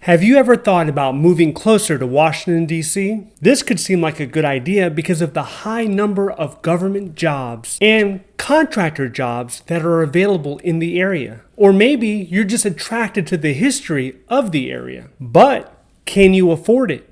Have you ever thought about moving closer to Washington, D.C.? This could seem like a good idea because of the high number of government jobs and contractor jobs that are available in the area. Or maybe you're just attracted to the history of the area. But can you afford it?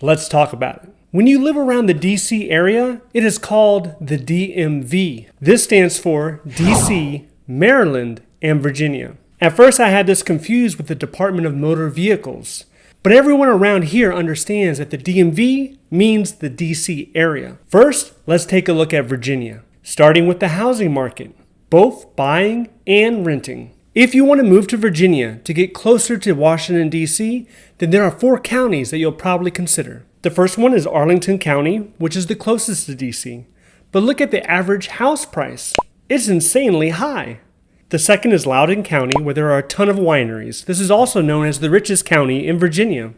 Let's talk about it. When you live around the D.C. area, it is called the DMV. This stands for D.C., Maryland, and Virginia. At first I had this confused with the Department of Motor Vehicles, but everyone around here understands that the DMV means the DC area. First, let's take a look at Virginia, starting with the housing market, both buying and renting. If you want to move to Virginia to get closer to Washington, D.C., then there are 4 counties that you'll probably consider. The first one is Arlington County, which is the closest to D.C. But look at the average house price. It's insanely high. The second is Loudoun County, where there are a ton of wineries. This is also known as the richest county in Virginia.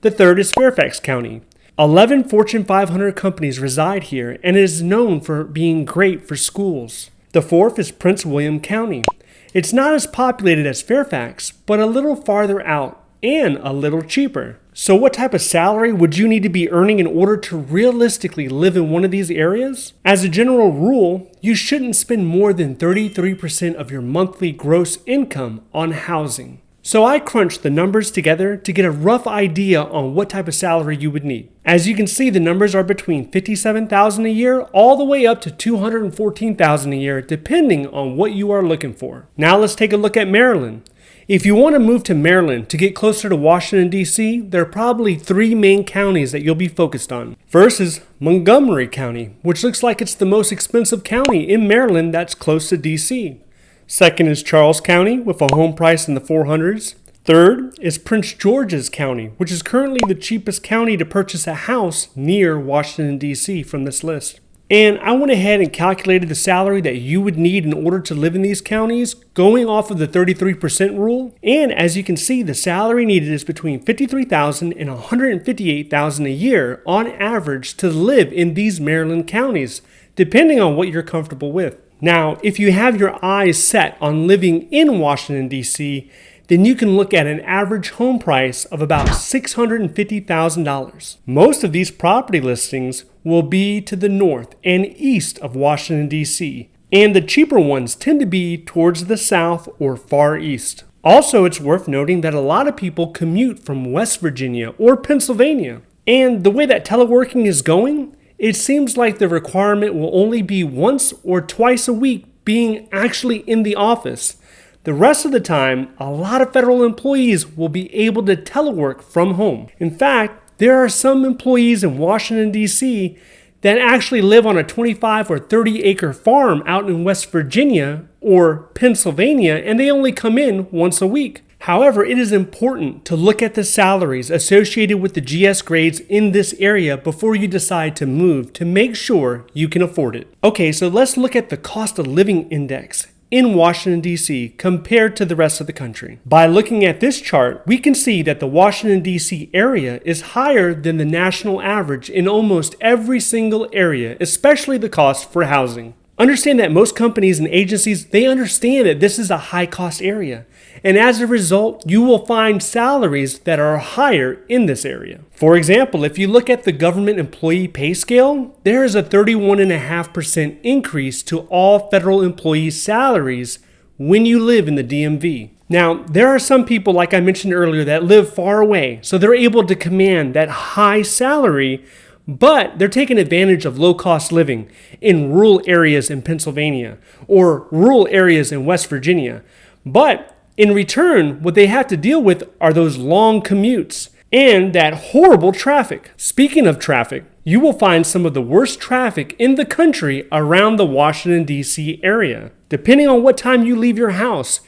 The third is Fairfax County. 11 Fortune 500 companies reside here, and it is known for being great for schools. The fourth is Prince William County. It's not as populated as Fairfax, but a little farther out and a little cheaper. So what type of salary would you need to be earning in order to realistically live in one of these areas? As a general rule, you shouldn't spend more than 33% of your monthly gross income on housing. So I crunched the numbers together to get a rough idea on what type of salary you would need. As you can see, the numbers are between $57,000 a year all the way up to $214,000 a year, depending on what you are looking for. Now let's take a look at Maryland. If you want to move to Maryland to get closer to Washington, D.C., there are probably 3 main counties that you'll be focused on. First is Montgomery County, which looks like it's the most expensive county in Maryland that's close to D.C. Second is Charles County with a home price in the 400s. Third is Prince George's County, which is currently the cheapest county to purchase a house near Washington, D.C. from this list. And I went ahead and calculated the salary that you would need in order to live in these counties, going off of the 33% rule. And as you can see, the salary needed is between $53,000 and $158,000 a year on average to live in these Maryland counties, depending on what you're comfortable with. Now, if you have your eyes set on living in Washington, D.C., then you can look at an average home price of about $650,000. Most of these property listings will be to the north and east of Washington, D.C., and the cheaper ones tend to be towards the south or far east. Also, it's worth noting that a lot of people commute from West Virginia or Pennsylvania. And the way that teleworking is going, it seems like the requirement will only be once or twice a week being actually in the office. The rest of the time, a lot of federal employees will be able to telework from home. In fact, there are some employees in Washington, D.C. that actually live on a 25 or 30 acre farm out in West Virginia or Pennsylvania, and they only come in once a week. However, it is important to look at the salaries associated with the GS grades in this area before you decide to move to make sure you can afford it. Okay, so let's look at the cost of living index in Washington, D.C. compared to the rest of the country. By looking at this chart, we can see that the Washington, D.C. area is higher than the national average in almost every single area, especially the cost for housing. Understand that most companies and agencies, they understand that this is a high-cost area. And as a result, you will find salaries that are higher in this area. For example, if you look at the government employee pay scale, there is a 31.5% increase to all federal employee salaries when you live in the DMV. Now, there are some people, like I mentioned earlier, that live far away, so they're able to command that high salary, but they're taking advantage of low-cost living in rural areas in Pennsylvania or rural areas in West Virginia. But in return, what they have to deal with are those long commutes and that horrible traffic. Speaking of traffic, you will find some of the worst traffic in the country around the Washington, D.C. area. Depending on what time you leave your house,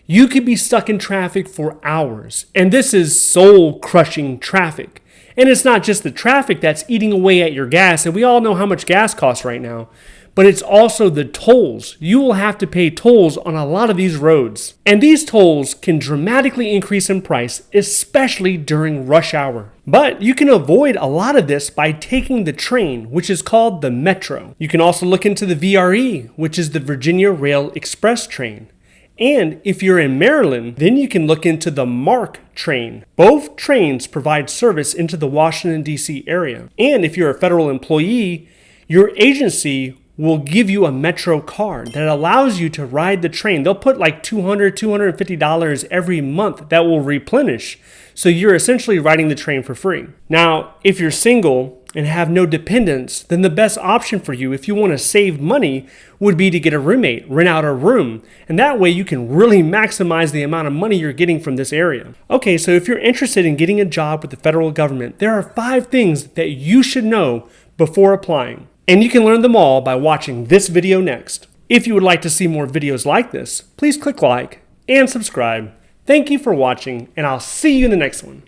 you could be stuck in traffic for hours. And this is soul-crushing traffic. And it's not just the traffic that's eating away at your gas, and we all know how much gas costs right now, but it's also the tolls. You will have to pay tolls on a lot of these roads. And these tolls can dramatically increase in price, especially during rush hour. But you can avoid a lot of this by taking the train, which is called the Metro. You can also look into the VRE, which is the Virginia Rail Express train. And if you're in Maryland, then you can look into the MARC train. Both trains provide service into the Washington, D.C. area. And if you're a federal employee, your agency will give you a Metro card that allows you to ride the train. They'll put like $200, $250 every month that will replenish. So you're essentially riding the train for free. Now, if you're single and have no dependents, then the best option for you if you want to save money would be to get a roommate, rent out a room, and that way you can really maximize the amount of money you're getting from this area. Okay, so if you're interested in getting a job with the federal government, there are 5 things that you should know before applying. And you can learn them all by watching this video next. If you would like to see more videos like this, please click like and subscribe. Thank you for watching, and I'll see you in the next one.